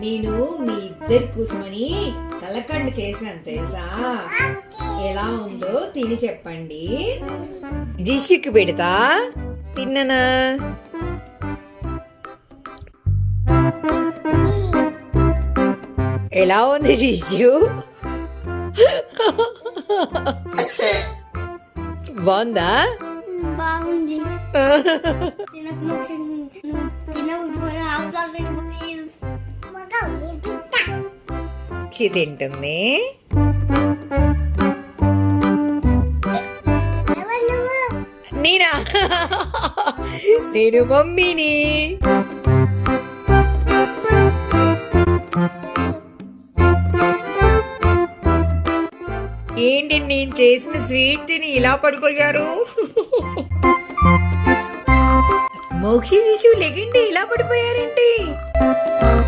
నేను మీ ఇద్దరి కోసమని కలకండ చేశాను తెలుసా. ఎలా ఉందో తిని చెప్పండి. జిష్యుకి పెడతా, తిన్ననా? ఎలా ఉంది జిష్యు? బాగుందా? బాగుంది. తింటుంది. నేనా? నేను మమ్మీని. ఏంటి నేను చేసిన స్వీట్ తిని ఇలా పడిపోయారు? మోక్షి శిశువు లెగండి, ఇలా పడిపోయారేంటి?